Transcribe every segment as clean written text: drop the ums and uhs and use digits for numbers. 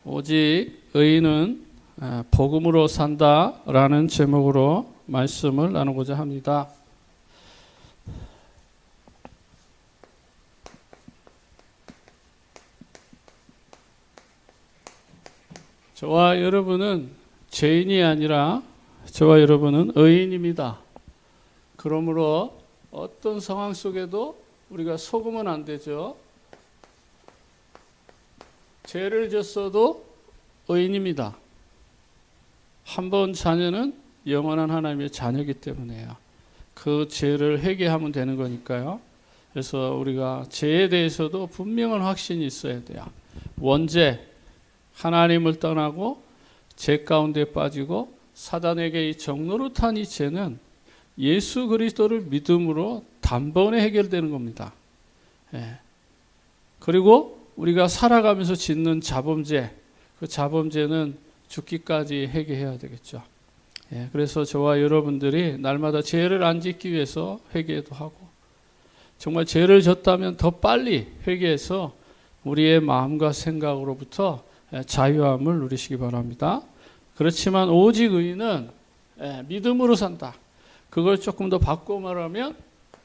오직 의인은 복음으로 산다라는 제목으로 말씀을 나누고자 합니다. 저와 여러분은 죄인이 아니라 저와 여러분은 의인입니다. 그러므로 어떤 상황 속에도 우리가 속으면 안 되죠. 죄를 졌어도 의인입니다. 한 번 자녀는 영원한 하나님의 자녀이기 때문에요. 그 죄를 회개하면 되는 거니까요. 그래서 우리가 죄에 대해서도 분명한 확신이 있어야 돼요. 원죄, 하나님을 떠나고 죄 가운데 빠지고 사단에게 이 정노릇한 이 죄는 예수 그리스도를 믿음으로 단번에 해결되는 겁니다. 그리고 우리가 살아가면서 짓는 자범죄, 그 자범죄는 죽기까지 회개해야 되겠죠. 그래서 저와 여러분들이 날마다 죄를 안 짓기 위해서 회개도 하고, 정말 죄를 졌다면 더 빨리 회개해서 우리의 마음과 생각으로부터 자유함을 누리시기 바랍니다. 그렇지만 오직 의인은 믿음으로 산다. 그걸 조금 더 바꿔 말하면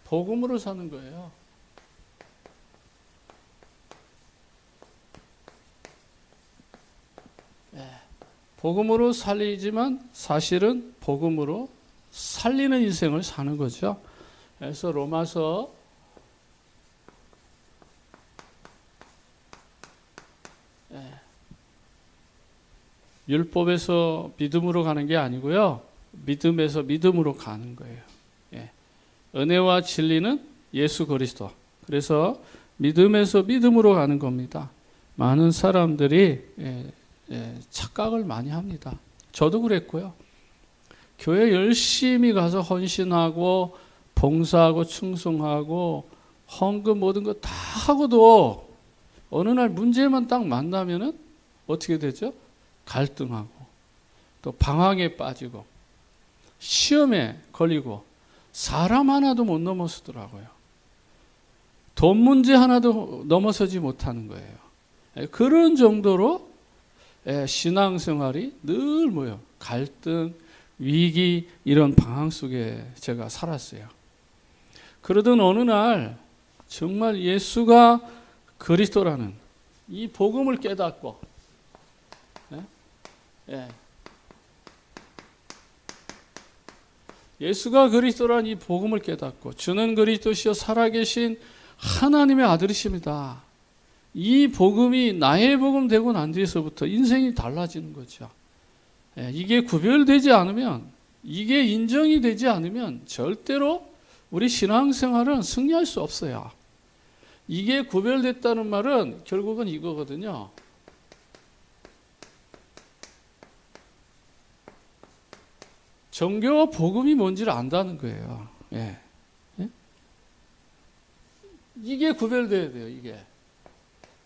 복음으로 사는 거예요. 복음으로 살리지만 사실은 복음으로 살리는 인생을 사는 거죠. 그래서 로마서 율법에서 믿음으로 가는 게 아니고요. 믿음에서 믿음으로 가는 거예요. 은혜와 진리는 예수 그리스도. 그래서 믿음에서 믿음으로 가는 겁니다. 많은 사람들이 착각을 많이 합니다. 저도 그랬고요. 교회 열심히 가서 헌신하고 봉사하고 충성하고 헌금 모든 거 다 하고도 어느 날 문제만 딱 만나면은 어떻게 되죠? 갈등하고 또 방황에 빠지고 시험에 걸리고 사람 하나도 못 넘어서더라고요. 돈 문제 하나도 넘어서지 못하는 거예요. 그런 정도로 신앙생활이 늘 뭐예요? 갈등, 위기 이런 방황 속에 제가 살았어요. 그러던 어느 날 정말 예수가 그리스도라는 이 복음을 깨닫고 예수가 그리스도라는 이 복음을 깨닫고 주는 그리스도시여 살아계신 하나님의 아들이십니다. 이 복음이 나의 복음 되고 난 뒤에서부터 인생이 달라지는 거죠. 이게 구별되지 않으면, 이게 인정이 되지 않으면 절대로 우리 신앙생활은 승리할 수 없어요. 이게 구별됐다는 말은 결국은 이거거든요. 종교와 복음이 뭔지를 안다는 거예요. 이게 구별돼야 돼요, 이게.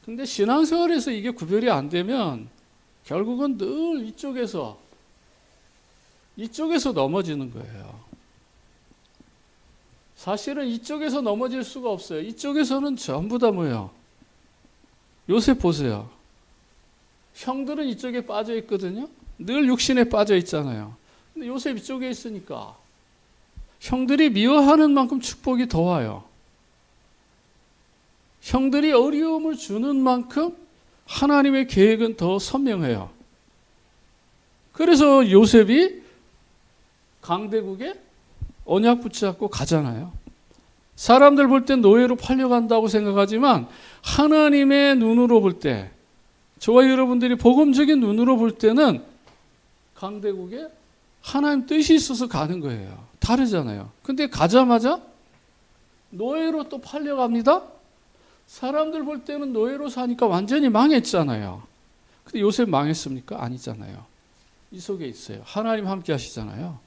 근데 신앙생활에서 이게 구별이 안 되면 결국은 늘 이쪽에서 넘어지는 거예요. 사실은 이쪽에서 넘어질 수가 없어요. 이쪽에서는 전부 다 뭐예요? 요셉 보세요. 형들은 이쪽에 빠져 있거든요. 늘 육신에 빠져 있잖아요. 근데 요셉 이쪽에 있으니까 형들이 미워하는 만큼 축복이 더 와요. 형들이 어려움을 주는 만큼 하나님의 계획은 더 선명해요. 그래서 요셉이 강대국에 언약 붙잡고 가잖아요. 사람들 볼 땐 노예로 팔려간다고 생각하지만 하나님의 눈으로 볼 때, 저와 여러분들이 복음적인 눈으로 볼 때는 강대국에 하나님 뜻이 있어서 가는 거예요. 다르잖아요. 근데 가자마자 노예로 또 팔려갑니다. 사람들 볼 때는 노예로 사니까 완전히 망했잖아요. 근데 요셉 망했습니까? 아니잖아요. 이 속에 있어요. 하나님 함께 하시잖아요.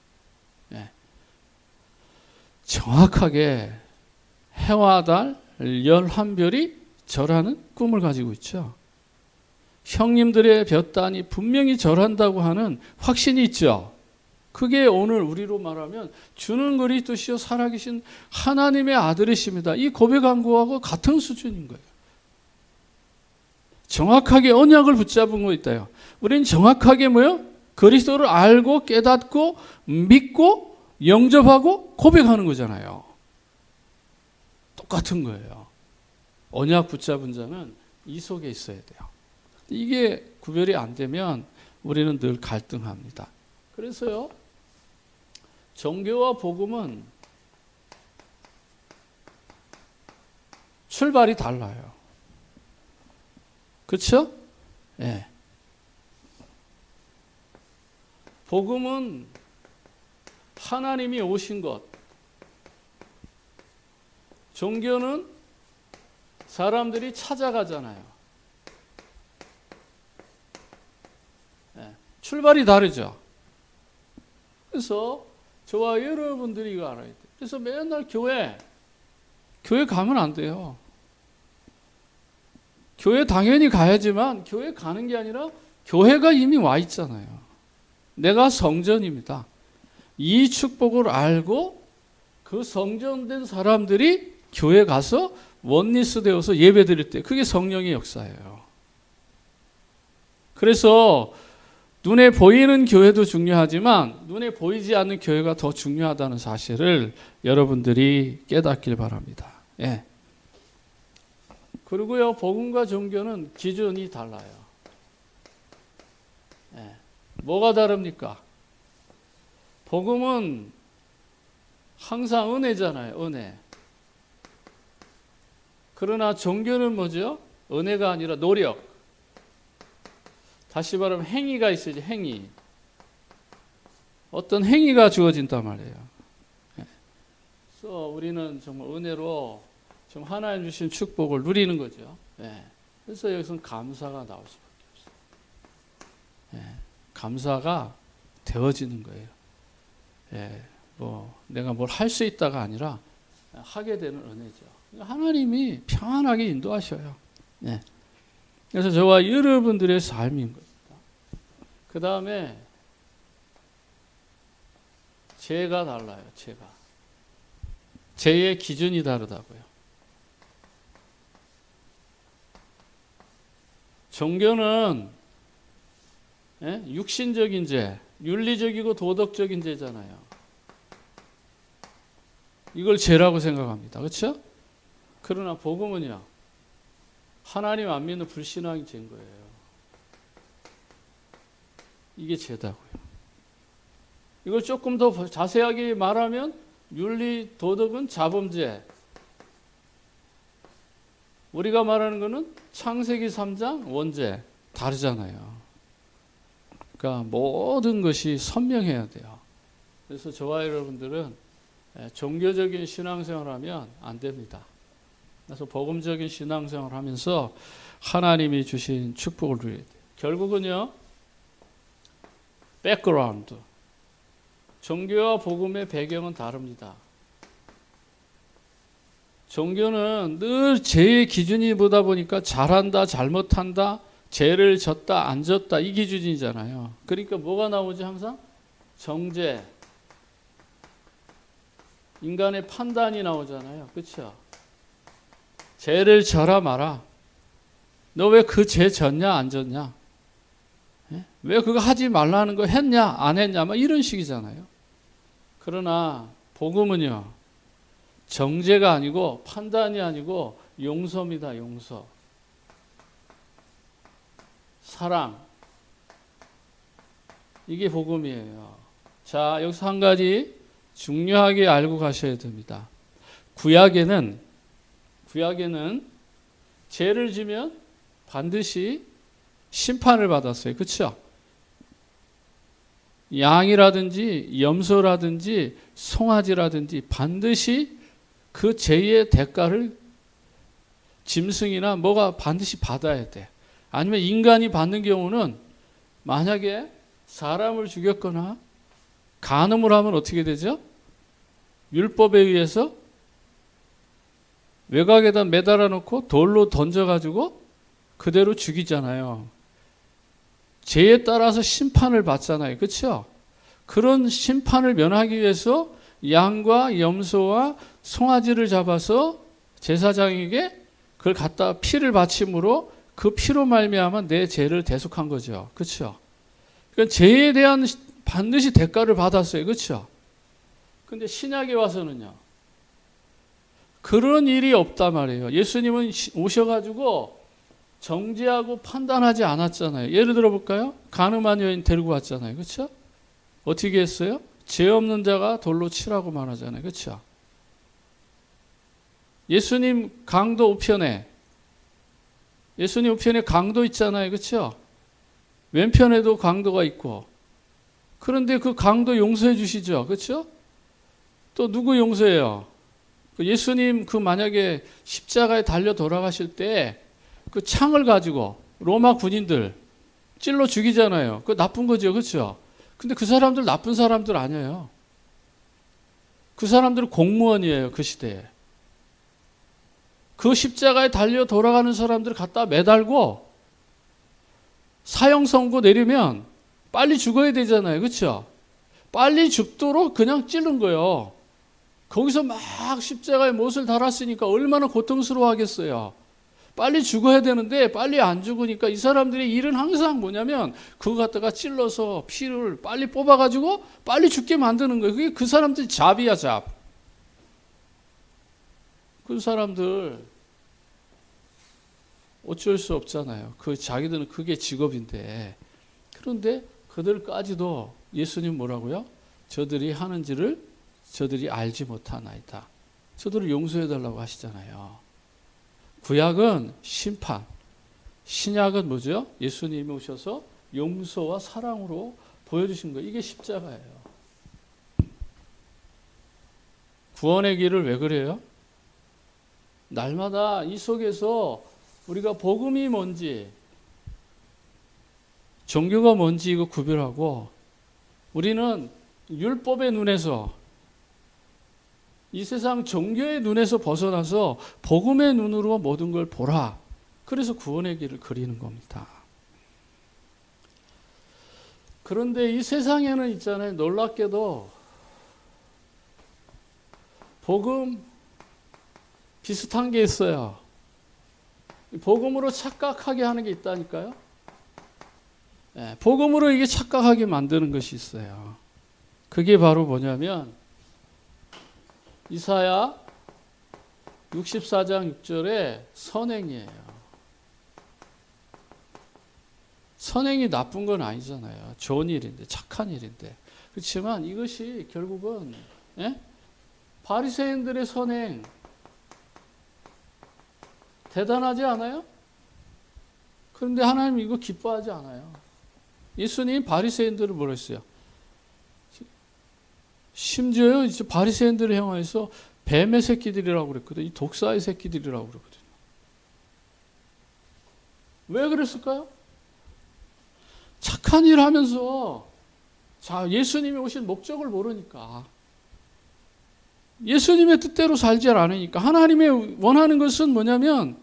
정확하게 해와 달 11별이 절하는 꿈을 가지고 있죠. 형님들의 볕단이 분명히 절한다고 하는 확신이 있죠. 그게 오늘 우리로 말하면 주는 그리스도시여 살아계신 하나님의 아들이십니다. 이 고백한 거하고 같은 수준인 거예요. 정확하게 언약을 붙잡은 거 있다요. 우리는 정확하게 뭐요? 그리스도를 알고 깨닫고 믿고 영접하고 고백하는 거잖아요. 똑같은 거예요. 언약 붙잡은 자는 이 속에 있어야 돼요. 이게 구별이 안 되면 우리는 늘 갈등합니다. 그래서요, 종교와 복음은 출발이 달라요. 그렇죠? 예. 복음은 하나님이 오신 것. 종교는 사람들이 찾아가잖아요. 예. 출발이 다르죠. 그래서 저와 여러분들이 이거 알아야 돼요. 그래서 맨날 교회 가면 안 돼요. 교회 당연히 가야지만 교회 가는 게 아니라 교회가 이미 와 있잖아요. 내가 성전입니다. 이 축복을 알고 그 성전된 사람들이 교회 가서 원리스 되어서 예배 드릴 때 그게 성령의 역사예요. 그래서 눈에 보이는 교회도 중요하지만 눈에 보이지 않는 교회가 더 중요하다는 사실을 여러분들이 깨닫길 바랍니다. 예. 그리고요, 복음과 종교는 기준이 달라요. 예. 뭐가 다릅니까? 복음은 항상 은혜잖아요, 은혜. 그러나 종교는 뭐죠? 은혜가 아니라 노력. 다시 말하면 행위가 있어야지, 행위. 어떤 행위가 주어진단 말이에요. 그래서 우리는 정말 은혜로 좀 하나님 주신 축복을 누리는 거죠. 그래서 여기서는 감사가 나올 수밖에 없어요. 감사가 되어지는 거예요. 뭐 내가 뭘 할 수 있다가 아니라 하게 되는 은혜죠. 하나님이 평안하게 인도하셔요. 그래서 저와 여러분들의 삶인 겁니다. 그 다음에 죄가 달라요. 죄의 기준이 다르다고요. 종교는 육신적인 죄, 윤리적이고 도덕적인 죄잖아요. 이걸 죄라고 생각합니다. 그렇죠? 그러나 복음은요, 하나님 안 믿는 불신앙이 죄인 거예요. 이게 죄다고요. 이걸 조금 더 자세하게 말하면 윤리, 도덕은 자범죄. 우리가 말하는 거는 창세기 3장 원죄. 다르잖아요. 그러니까 모든 것이 선명해야 돼요. 그래서 저와 여러분들은 종교적인 신앙생활을 하면 안 됩니다. 그래서 복음적인 신앙생활을 하면서 하나님이 주신 축복을 누려야 돼요. 결국은요, 백그라운드. 종교와 복음의 배경은 다릅니다. 종교는 늘 죄의 기준이 보다 보니까 잘한다, 잘못한다, 죄를 졌다, 안 졌다, 이 기준이잖아요. 그러니까 뭐가 나오지 항상? 정죄. 인간의 판단이 나오잖아요. 그렇죠? 죄를 져라 마라. 너 왜 그 죄 졌냐, 안 졌냐? 왜 그거 하지 말라는 거 했냐, 안 했냐, 막 이런 식이잖아요. 그러나 복음은요, 정죄가 아니고 판단이 아니고 용서입니다. 용서. 사랑. 이게 복음이에요. 자, 여기서 한 가지 중요하게 알고 가셔야 됩니다. 구약에는 죄를 지면 반드시 심판을 받았어요. 그렇죠? 양이라든지 염소라든지 송아지라든지 반드시 그 죄의 대가를 짐승이나 뭐가 반드시 받아야 돼. 아니면 인간이 받는 경우는 만약에 사람을 죽였거나 간음을 하면 어떻게 되죠? 율법에 의해서 외곽에다 매달아 놓고 돌로 던져가지고 그대로 죽이잖아요. 죄에 따라서 심판을 받잖아요. 그렇죠? 그런 심판을 면하기 위해서 양과 염소와 송아지를 잡아서 제사장에게 그걸 갖다 피를 바침으로 그 피로 말미암아 내 죄를 대속한 거죠. 그렇죠? 그러니까 죄에 대한 반드시 대가를 받았어요. 그렇죠? 근데 신약에 와서는요. 그런 일이 없단 말이에요. 예수님은 오셔가지고 정죄하고 판단하지 않았잖아요. 예를 들어 볼까요? 간음한 여인 데리고 왔잖아요. 그렇죠? 어떻게 했어요? 죄 없는 자가 돌로 치라고 말하잖아요. 그렇죠? 예수님 강도 우편에 강도 있잖아요. 그렇죠? 왼편에도 강도가 있고 그런데 그 강도 용서해 주시죠. 그렇죠? 또 누구 용서해요? 예수님 만약에 십자가에 달려 돌아가실 때 그 창을 가지고 로마 군인들 찔러 죽이잖아요. 그거 나쁜 거죠. 그렇죠? 근데 그 사람들 나쁜 사람들 아니에요. 그 사람들은 공무원이에요. 그 시대에. 그 십자가에 달려 돌아가는 사람들을 갖다 매달고 사형 선고 내리면 빨리 죽어야 되잖아요. 그렇죠? 빨리 죽도록 그냥 찌른 거예요. 거기서 막 십자가에 못을 달았으니까 얼마나 고통스러워하겠어요. 빨리 죽어야 되는데 빨리 안 죽으니까 이 사람들의 일은 항상 뭐냐면 그거 갖다가 찔러서 피를 빨리 뽑아가지고 빨리 죽게 만드는 거예요. 그게 그 사람들 잡이야, 잡. 그 사람들 어쩔 수 없잖아요. 자기들은 그게 직업인데. 그런데 그들까지도 예수님 뭐라고요? 저들이 하는지를 저들이 알지 못하나이다. 저들을 용서해달라고 하시잖아요. 구약은 심판, 신약은 뭐죠? 예수님이 오셔서 용서와 사랑으로 보여주신 거예요. 이게 십자가예요. 구원의 길을 왜 그래요? 날마다 이 속에서 우리가 복음이 뭔지, 종교가 뭔지 이거 구별하고 우리는 율법의 눈에서 이 세상 종교의 눈에서 벗어나서 복음의 눈으로 모든 걸 보라. 그래서 구원의 길을 그리는 겁니다. 그런데 이 세상에는 있잖아요. 놀랍게도 복음 비슷한 게 있어요. 복음으로 착각하게 하는 게 있다니까요. 네, 복음으로 이게 착각하게 만드는 것이 있어요. 그게 바로 뭐냐면 이사야 64장 6절에 선행이에요. 선행이 나쁜 건 아니잖아요. 좋은 일인데, 착한 일인데. 그렇지만 이것이 결국은 바리새인들의 선행 대단하지 않아요? 그런데 하나님 이거 기뻐하지 않아요. 예수님 바리새인들을 뭐라 했어요? 심지어요, 바리새인들을 향해서 뱀의 새끼들이라고 그랬거든요. 이 독사의 새끼들이라고 그랬거든요. 왜 그랬을까요? 착한 일 하면서 예수님이 오신 목적을 모르니까. 예수님의 뜻대로 살지 않으니까. 하나님의 원하는 것은 뭐냐면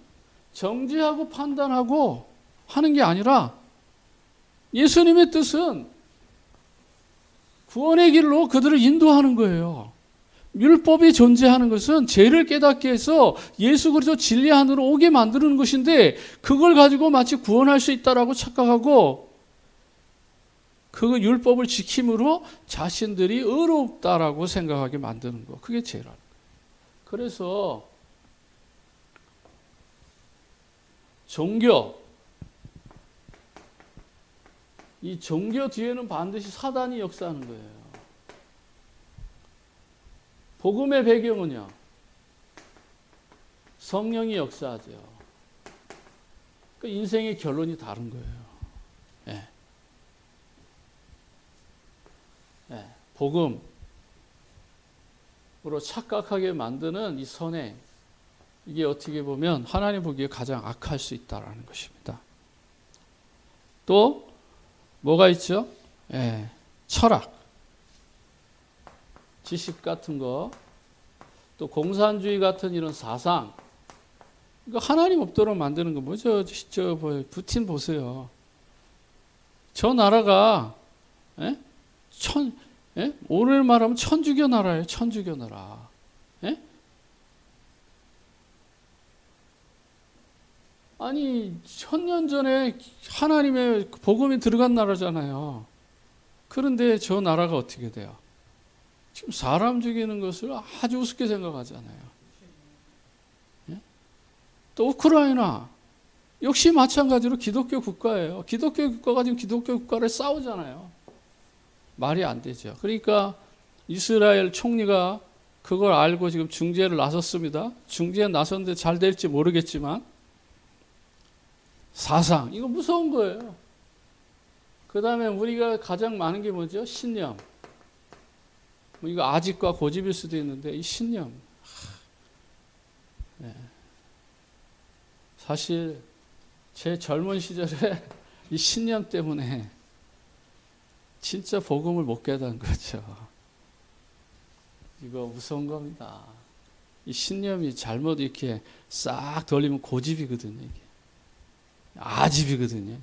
정죄하고 판단하고 하는 게 아니라 예수님의 뜻은 구원의 길로 그들을 인도하는 거예요. 율법이 존재하는 것은 죄를 깨닫게 해서 예수 그리스도 진리 안으로 오게 만드는 것인데 그걸 가지고 마치 구원할 수 있다라고 착각하고 그 율법을 지킴으로 자신들이 의롭다라고 생각하게 만드는 거. 그게 죄라는 거예요. 그래서 종교, 이 종교 뒤에는 반드시 사단이 역사하는 거예요. 복음의 배경은요, 성령이 역사하죠. 그 인생의 결론이 다른 거예요. 예. 예. 복음으로 착각하게 만드는 이 선행, 이게 어떻게 보면 하나님 보기에 가장 악할 수 있다는 것입니다. 또 뭐가 있죠? 예, 철학, 지식 같은 거, 또 공산주의 같은 이런 사상, 이거 하나님 없도록 만드는 거 뭐죠? 푸틴 보세요. 저 나라가 오늘 말하면 천주교 나라예요. 천주교 나라. 아니, 1000년 전에 하나님의 복음이 들어간 나라잖아요. 그런데 저 나라가 어떻게 돼요? 지금 사람 죽이는 것을 아주 우습게 생각하잖아요. 예? 또 우크라이나 역시 마찬가지로 기독교 국가예요. 기독교 국가가 지금 기독교 국가를 싸우잖아요. 말이 안 되죠. 그러니까 이스라엘 총리가 그걸 알고 지금 중재를 나섰습니다. 중재에 나섰는데 잘 될지 모르겠지만 사상, 이거 무서운 거예요. 그 다음에 우리가 가장 많은 게 뭐죠? 신념. 이거 아집과 고집일 수도 있는데 이 신념. 네. 사실 제 젊은 시절에 이 신념 때문에 진짜 복음을 못 깨달은 거죠. 이거 무서운 겁니다. 이 신념이 잘못 이렇게 싹 돌리면 고집이거든요. 이게. 아집이거든요.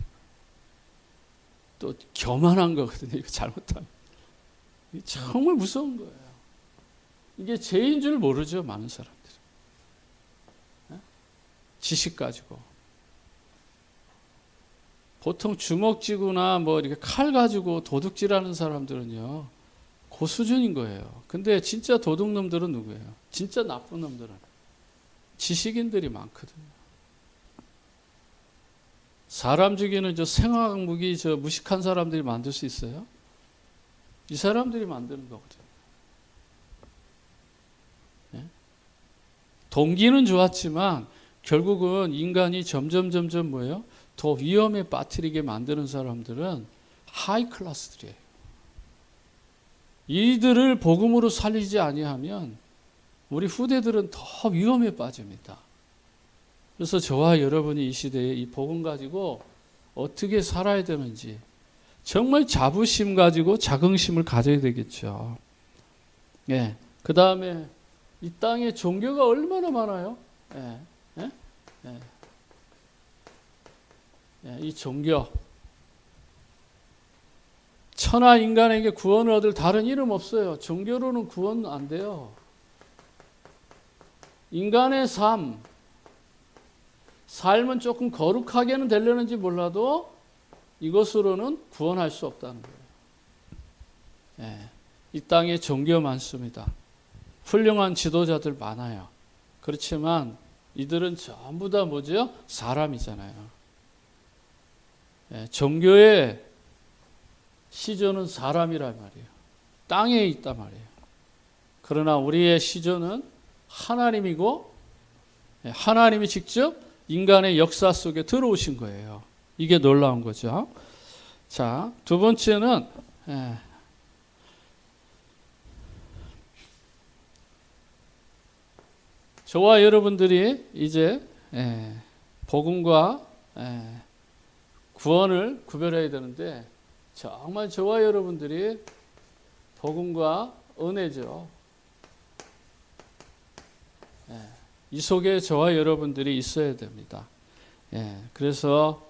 또 교만한 거거든요. 이거 잘못하면. 이게 정말 무서운 거예요. 이게 죄인 줄 모르죠. 많은 사람들은. 지식 가지고. 보통 주먹쥐거나 뭐 이렇게 칼 가지고 도둑질하는 사람들은요, 그 수준인 거예요. 근데 진짜 도둑놈들은 누구예요? 진짜 나쁜 놈들은 지식인들이 많거든요. 사람 죽이는 저 생화학 무기 저 무식한 사람들이 만들 수 있어요? 이 사람들이 만드는 거거든요. 네? 동기는 좋았지만 결국은 인간이 점점 뭐예요? 더 위험에 빠뜨리게 만드는 사람들은 하이 클래스들이에요. 이들을 복음으로 살리지 아니하면 우리 후대들은 더 위험에 빠집니다. 그래서 저와 여러분이 이 시대에 이 복음 가지고 어떻게 살아야 되는지 정말 자부심 가지고 자긍심을 가져야 되겠죠. 예. 그 다음에 이 땅에 종교가 얼마나 많아요? 예. 예? 예. 예. 이 종교. 천하 인간에게 구원을 얻을 다른 이름 없어요. 종교로는 구원 안 돼요. 인간의 삶은 조금 거룩하게는 되려는지 몰라도 이것으로는 구원할 수 없다는 거예요. 예, 이 땅에 종교 많습니다. 훌륭한 지도자들 많아요. 그렇지만 이들은 전부 다 뭐죠? 사람이잖아요. 예, 종교의 시조는 사람이란 말이에요. 땅에 있단 말이에요. 그러나 우리의 시조는 하나님이고 하나님이 직접 인간의 역사 속에 들어오신 거예요. 이게 놀라운 거죠. 자, 두 번째는 저와 여러분들이 이제 복음과 구원을 구별해야 되는데 정말 저와 여러분들이 복음과 은혜죠. 이 속에 저와 여러분들이 있어야 됩니다. 그래서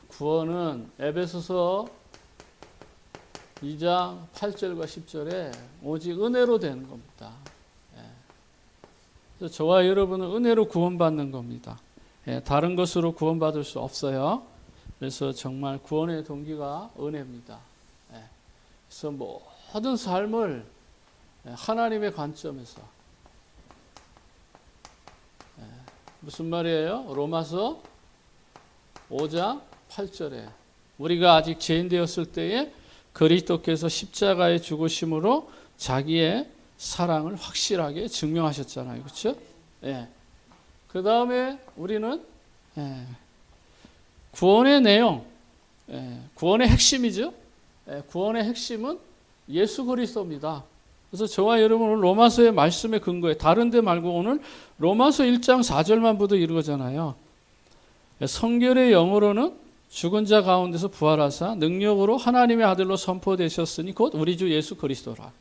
구원은 에베소서 2장 8절과 10절에 오직 은혜로 되는 겁니다. 그래서 저와 여러분은 은혜로 구원받는 겁니다. 다른 것으로 구원받을 수 없어요. 그래서 정말 구원의 동기가 은혜입니다. 그래서 모든 삶을 하나님의 관점에서 무슨 말이에요? 로마서 5장 8절에 우리가 아직 죄인 되었을 때에 그리스도께서 십자가에 죽으심으로 자기의 사랑을 확실하게 증명하셨잖아요. 그렇죠? 그 다음에 우리는 구원의 내용, 구원의 핵심이죠. 구원의 핵심은 예수 그리스도입니다. 그래서 저와 여러분은 로마서의 말씀에 근거해 다른 데 말고 오늘 로마서 1장 4절만 보도 이러잖아요. 성결의 영으로는 죽은 자 가운데서 부활하사 능력으로 하나님의 아들로 선포되셨으니 곧 우리 주 예수 그리스도라.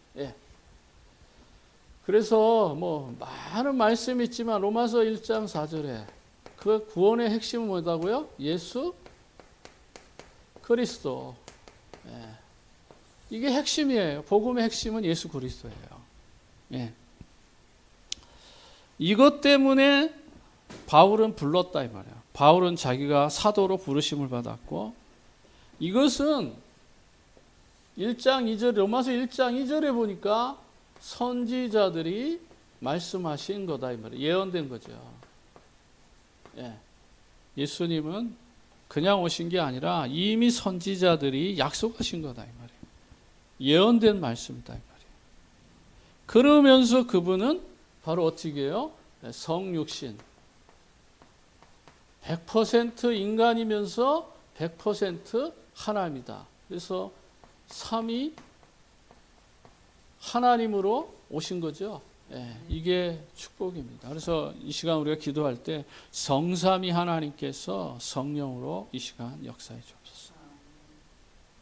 그래서 많은 말씀이 있지만 로마서 1장 4절에 그 구원의 핵심은 뭐다고요? 예수 그리스도. 이게 핵심이에요. 복음의 핵심은 예수 그리스도예요. 이것 때문에 바울은 불렀다 이 말이에요. 바울은 자기가 사도로 부르심을 받았고, 이것은 1장 2절, 로마서 1장 2절에 보니까 선지자들이 말씀하신 거다 이 말이에요. 예언된 거죠. 예. 예수님은 그냥 오신 게 아니라 이미 선지자들이 약속하신 거다 이 말이에요. 예언된 말씀이다 이 말이에요. 그러면서 그분은 바로 어떻게 해요? 성육신. 100% 인간이면서 100% 하나님이다. 그래서 삼위 하나님으로 오신 거죠. 예, 이게 축복입니다. 그래서 이 시간 우리가 기도할 때 성삼위 하나님께서 성령으로 이 시간 역사해 주옵소서.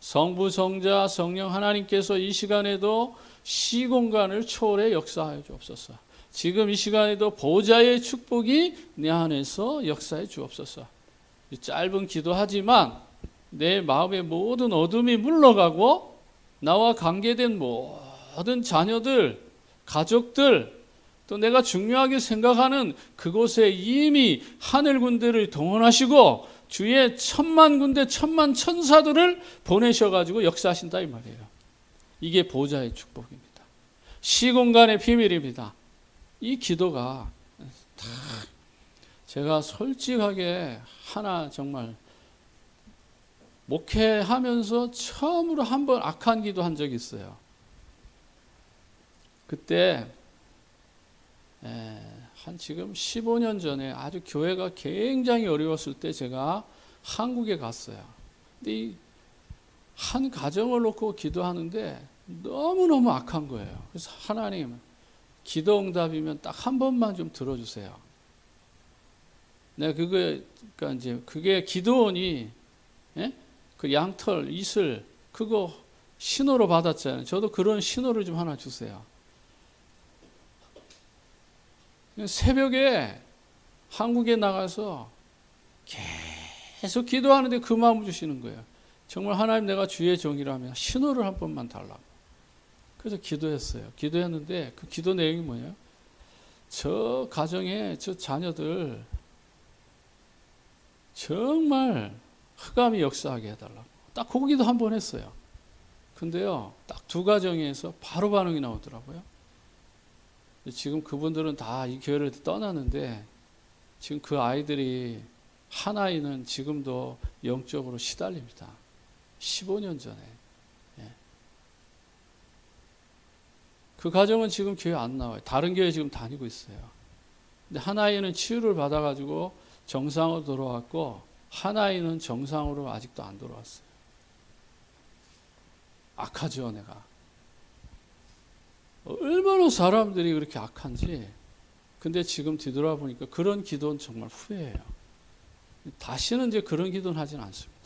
성부, 성자, 성령 하나님께서 이 시간에도 시공간을 초월해 역사해 주옵소서. 지금 이 시간에도 보좌의 축복이 내 안에서 역사해 주옵소서. 짧은 기도하지만 내 마음의 모든 어둠이 물러가고 나와 관계된 모든 자녀들, 가족들, 또 내가 중요하게 생각하는 그곳에 이미 하늘 군대를 동원하시고 주의 천만 군대, 천만 천사들을 보내셔가지고 역사하신다 이 말이에요. 이게 보좌의 축복입니다. 시공간의 비밀입니다. 이 기도가 다 제가 솔직하게 하나 정말 목회하면서 처음으로 한 번 악한 기도 한 적이 있어요. 그때 한 지금 15년 전에 아주 교회가 굉장히 어려웠을 때 제가 한국에 갔어요. 근데 이 한 가정을 놓고 기도하는데 너무너무 악한 거예요. 그래서 하나님 기도 응답이면 딱 한 번만 좀 들어주세요. 내가 그러니까 이제 그게 기도원이 그 양털, 이슬 그거 신호로 받았잖아요. 저도 그런 신호를 좀 하나 주세요. 새벽에 한국에 나가서 계속 기도하는데 그 마음을 주시는 거예요. 정말 하나님 내가 주의 종이라면 신호를 한 번만 달라고. 그래서 기도했어요. 기도했는데 그 기도 내용이 뭐예요? 저 가정에 저 자녀들 정말 흑암이 역사하게 해달라고. 딱 그 기도 한 번 했어요. 근데요, 딱 두 가정에서 바로 반응이 나오더라고요. 지금 그분들은 다 이 교회를 떠나는데 지금 그 아이들이 한 아이는 지금도 영적으로 시달립니다. 15년 전에. 그 가정은 지금 교회 안 나와요. 다른 교회 지금 다니고 있어요. 근데 한 아이는 치유를 받아가지고 정상으로 돌아왔고 한 아이는 정상으로 아직도 안 돌아왔어요. 악하죠, 내가. 얼마나 사람들이 그렇게 악한지. 근데 지금 뒤돌아보니까 그런 기도는 정말 후회해요. 다시는 이제 그런 기도는 하진 않습니다.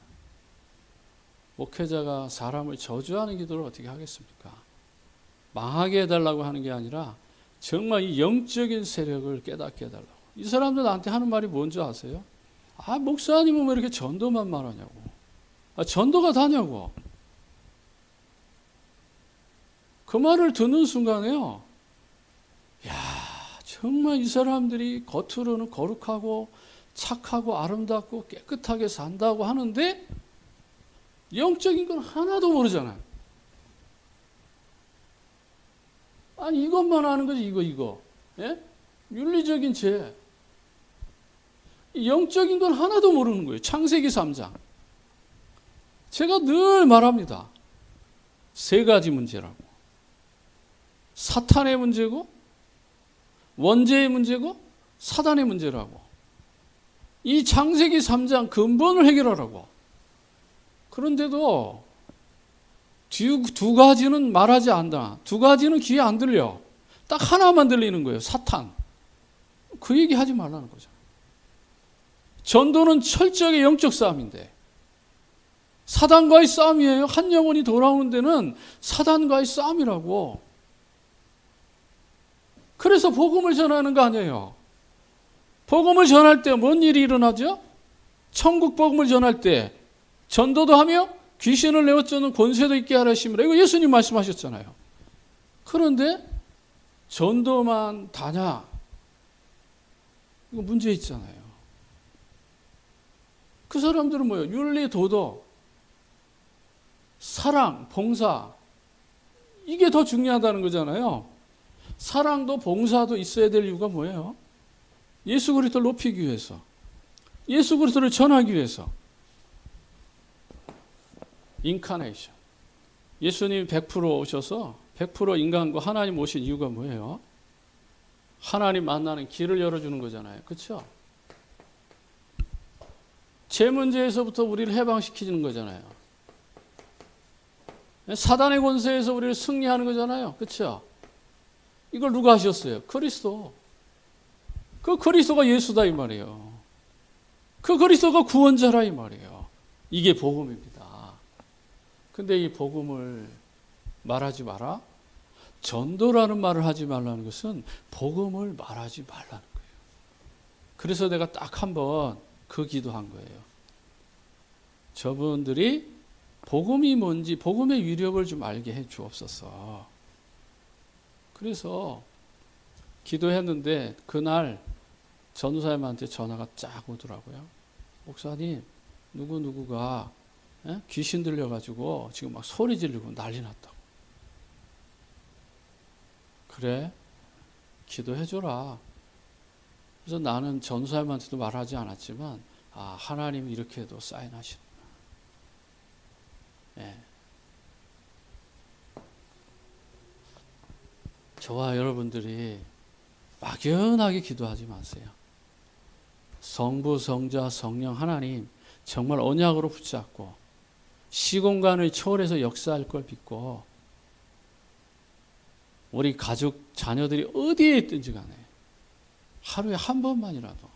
목회자가 사람을 저주하는 기도를 어떻게 하겠습니까? 망하게 해달라고 하는 게 아니라 정말 이 영적인 세력을 깨닫게 해달라고. 이 사람들 나한테 하는 말이 뭔지 아세요? 아, 목사님은 왜 이렇게 전도만 말하냐고. 아, 전도가 다냐고. 그 말을 듣는 순간에요. 야, 정말 이 사람들이 겉으로는 거룩하고 착하고 아름답고 깨끗하게 산다고 하는데 영적인 건 하나도 모르잖아요. 아니 이것만 아는 거지 이거. 예? 윤리적인 죄. 영적인 건 하나도 모르는 거예요. 창세기 3장. 제가 늘 말합니다. 세 가지 문제라고. 사탄의 문제고 원죄의 문제고 사단의 문제라고. 이 창세기 3장 근본을 해결하라고. 그런데도 두 가지는 말하지 않다. 두 가지는 귀에 안 들려. 딱 하나만 들리는 거예요. 사탄. 그 얘기 하지 말라는 거죠. 전도는 철저하게 영적 싸움인데 사단과의 싸움이에요. 한 영혼이 돌아오는 데는 사단과의 싸움이라고. 그래서 복음을 전하는 거 아니에요. 복음을 전할 때 뭔 일이 일어나죠? 천국 복음을 전할 때 전도도 하며 귀신을 내어쫓는 권세도 있게 하시므라. 이거 예수님 말씀하셨잖아요. 그런데 전도만 다냐? 이거 문제 있잖아요. 그 사람들은 뭐예요? 윤리, 도덕, 사랑, 봉사. 이게 더 중요하다는 거잖아요. 사랑도 봉사도 있어야 될 이유가 뭐예요? 예수 그리스도를 높이기 위해서. 예수 그리스도를 전하기 위해서. 인카네이션. 예수님이 100% 오셔서 100% 인간과 하나님 오신 이유가 뭐예요? 하나님 만나는 길을 열어주는 거잖아요. 그렇죠? 죄 문제에서부터 우리를 해방시키는 거잖아요. 사단의 권세에서 우리를 승리하는 거잖아요. 그렇죠? 이걸 누가 하셨어요? 그리스도. 그 그리스도가 예수다 이 말이에요. 그 그리스도가 구원자라 이 말이에요. 이게 복음입니다. 근데 이 복음을 말하지 마라? 전도라는 말을 하지 말라는 것은 복음을 말하지 말라는 거예요. 그래서 내가 딱 한번 그 기도한 거예요. 저분들이 복음이 뭔지, 복음의 위력을 좀 알게 해 주옵소서. 그래서 기도했는데 그날 전도사님한테 전화가 쫙 오더라고요. 목사님, 누구누구가 귀신 들려가지고 지금 막 소리 지르고 난리 났다고. 그래, 기도해줘라. 그래서 나는 전도사님한테도 말하지 않았지만, 아, 하나님이 이렇게도 사인하시는구나. 예. 저와 여러분들이 막연하게 기도하지 마세요. 성부, 성자, 성령 하나님 정말 언약으로 붙잡고 시공간을 초월해서 역사할 걸 믿고 우리 가족, 자녀들이 어디에 있든지 간에 하루에 한 번만이라도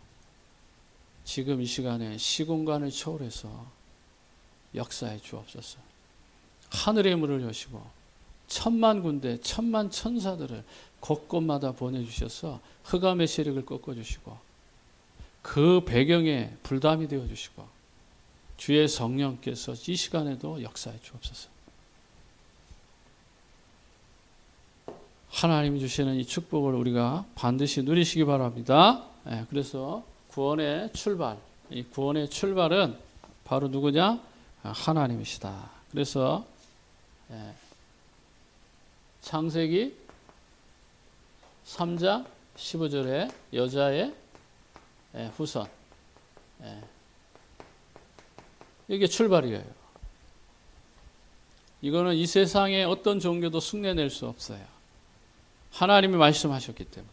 지금 이 시간에 시공간을 초월해서 역사해 주옵소서. 하늘의 문을 여시고 천만 군대, 천만 천사들을 곳곳마다 보내주셔서 흑암의 세력을 꺾어주시고 그 배경에 불담이 되어주시고 주의 성령께서 이 시간에도 역사해 주옵소서. 하나님이 주시는 이 축복을 우리가 반드시 누리시기 바랍니다. 그래서 구원의 출발, 이 구원의 출발은 바로 누구냐? 하나님이시다. 그래서 창세기 3장 15절에 여자의 후손, 이게 출발이에요. 이거는 이 세상의 어떤 종교도 흉내낼 수 없어요. 하나님이 말씀하셨기 때문에.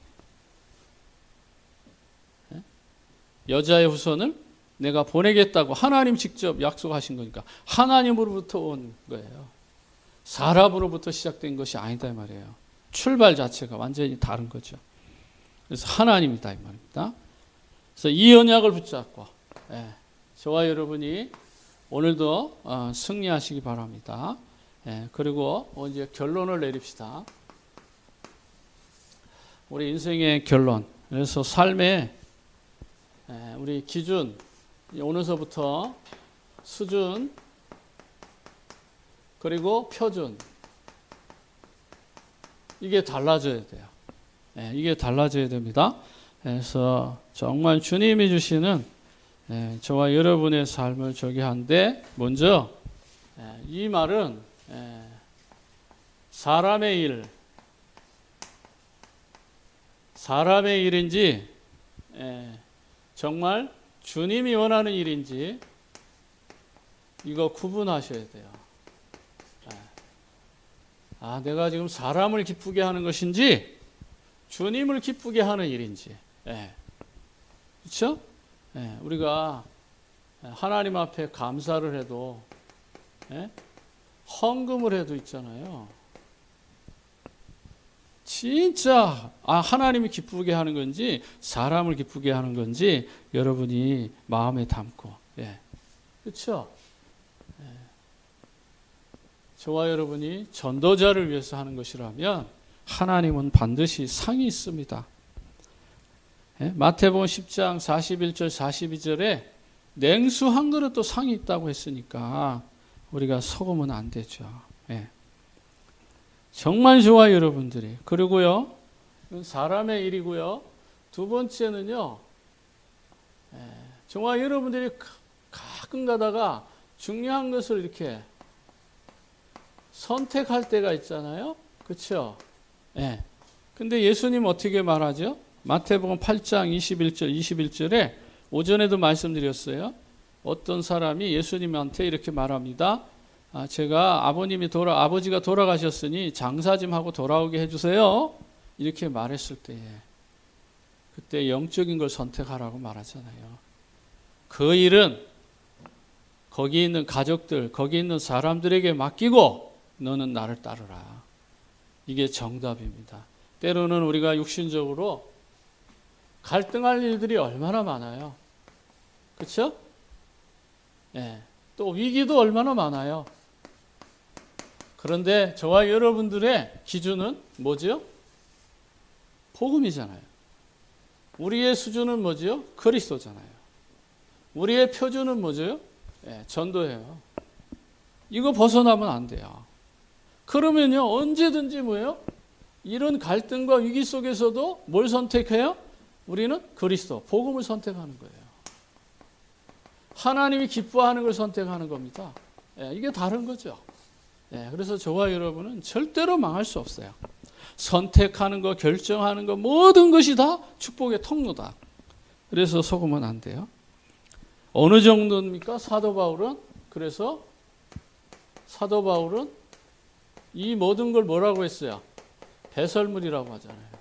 여자의 후손을 내가 보내겠다고 하나님 직접 약속하신 거니까 하나님으로부터 온 거예요. 사람으로부터 시작된 것이 아니다 이 말이에요. 출발 자체가 완전히 다른 거죠. 그래서 하나님이다 이 말입니다. 그래서 이 언약을 붙잡고 저와 여러분이 오늘도 승리하시기 바랍니다. 그리고 이제 결론을 내립시다. 우리 인생의 결론. 그래서 삶의 우리 기준, 오늘서부터 수준, 그리고 표준. 이게 달라져야 돼요. 이게 달라져야 됩니다. 그래서 정말 주님이 주시는 저와 여러분의 삶을 저기한데 먼저 이 말은 사람의 일인지 정말 주님이 원하는 일인지 이거 구분하셔야 돼요. 내가 지금 사람을 기쁘게 하는 것인지 주님을 기쁘게 하는 일인지. 그렇죠? 우리가 하나님 앞에 감사를 해도 헌금을 해도 있잖아요. 진짜 하나님이 기쁘게 하는 건지 사람을 기쁘게 하는 건지 여러분이 마음에 담고 그렇죠? 저와 여러분이 전도자를 위해서 하는 것이라면 하나님은 반드시 상이 있습니다. 마태복음 10장 41절 42절에 냉수 한 그릇도 상이 있다고 했으니까 우리가 속으면 안 되죠. 정말 저와 여러분들이. 그리고요, 사람의 일이고요. 두 번째는요, 저와 여러분들이 가끔 가다가 중요한 것을 이렇게 선택할 때가 있잖아요. 그렇죠? 예. 근데 예수님 어떻게 말하죠? 마태복음 8장 21절에 오전에도 말씀드렸어요. 어떤 사람이 예수님한테 이렇게 말합니다. 제가 아버지가 돌아가셨으니 장사 좀 하고 돌아오게 해주세요. 이렇게 말했을 때에 그때 영적인 걸 선택하라고 말하잖아요. 그 일은 거기 있는 가족들, 거기 있는 사람들에게 맡기고 너는 나를 따르라. 이게 정답입니다. 때로는 우리가 육신적으로 갈등할 일들이 얼마나 많아요. 그렇죠? 예. 또 위기도 얼마나 많아요. 그런데 저와 여러분들의 기준은 뭐죠? 복음이잖아요. 우리의 수준은 뭐죠? 그리스도잖아요. 우리의 표준은 뭐죠? 예, 전도예요. 이거 벗어나면 안 돼요. 그러면요, 언제든지 뭐예요? 이런 갈등과 위기 속에서도 뭘 선택해요? 우리는 그리스도, 복음을 선택하는 거예요. 하나님이 기뻐하는 걸 선택하는 겁니다. 예, 이게 다른 거죠. 예, 그래서 저와 여러분은 절대로 망할 수 없어요. 선택하는 거, 결정하는 거, 모든 것이 다 축복의 통로다. 그래서 속으면 안 돼요. 어느 정도입니까? 사도 바울은? 그래서 사도 바울은 이 모든 걸 뭐라고 했어요? 배설물이라고 하잖아요.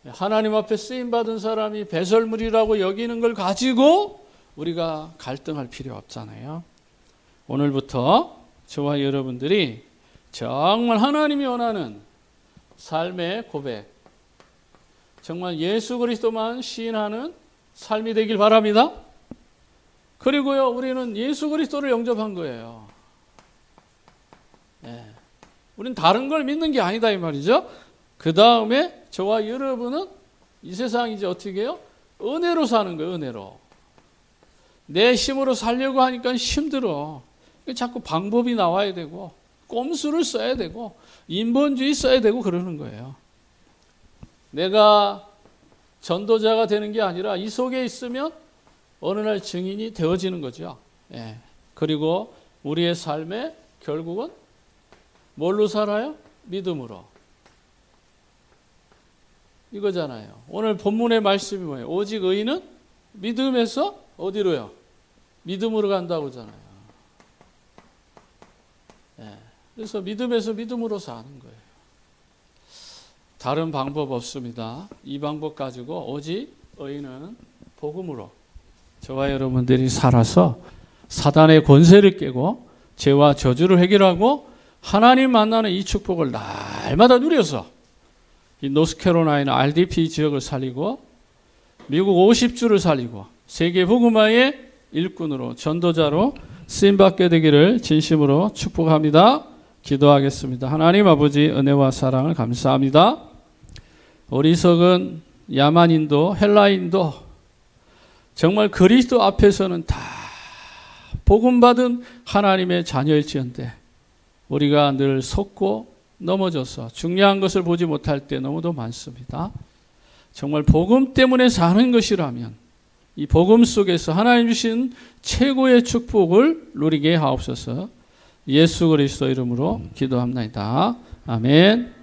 하나님 앞에 쓰임받은 사람이 배설물이라고 여기는 걸 가지고 우리가 갈등할 필요 없잖아요. 오늘부터 저와 여러분들이 정말 하나님이 원하는 삶의 고백, 정말 예수 그리스도만 시인하는 삶이 되길 바랍니다. 그리고요, 우리는 예수 그리스도를 영접한 거예요. 네. 우린 다른 걸 믿는 게 아니다 이 말이죠. 그 다음에 저와 여러분은 이 세상 이제 어떻게 해요? 은혜로 사는 거예요. 은혜로. 내 힘으로 살려고 하니까 힘들어. 자꾸 방법이 나와야 되고 꼼수를 써야 되고 인본주의 써야 되고 그러는 거예요. 내가 전도자가 되는 게 아니라 이 속에 있으면 어느 날 증인이 되어지는 거죠. 예. 그리고 우리의 삶에 결국은 뭘로 살아요? 믿음으로. 이거잖아요. 오늘 본문의 말씀이 뭐예요? 오직 의인은 믿음에서 어디로요? 믿음으로 간다고 하잖아요. 예. 그래서 믿음에서 믿음으로 사는 거예요. 다른 방법 없습니다. 이 방법 가지고 오직 의인은 복음으로 저와 여러분들이 살아서 사단의 권세를 깨고 죄와 저주를 해결하고 하나님 만나는 이 축복을 날마다 누려서 이 노스캐롤라이나 RDP 지역을 살리고 미국 50주를 살리고 세계 복음화의 일꾼으로 전도자로 쓰임받게 되기를 진심으로 축복합니다. 기도하겠습니다. 하나님 아버지 은혜와 사랑을 감사합니다. 어리석은 야만인도 헬라인도 정말 그리스도 앞에서는 다 복음받은 하나님의 자녀일지언데 우리가 늘 속고 넘어져서 중요한 것을 보지 못할 때 너무도 많습니다. 정말 복음 때문에 사는 것이라면 이 복음 속에서 하나님 주신 최고의 축복을 누리게 하옵소서. 예수 그리스도 이름으로 기도합니다. 아멘.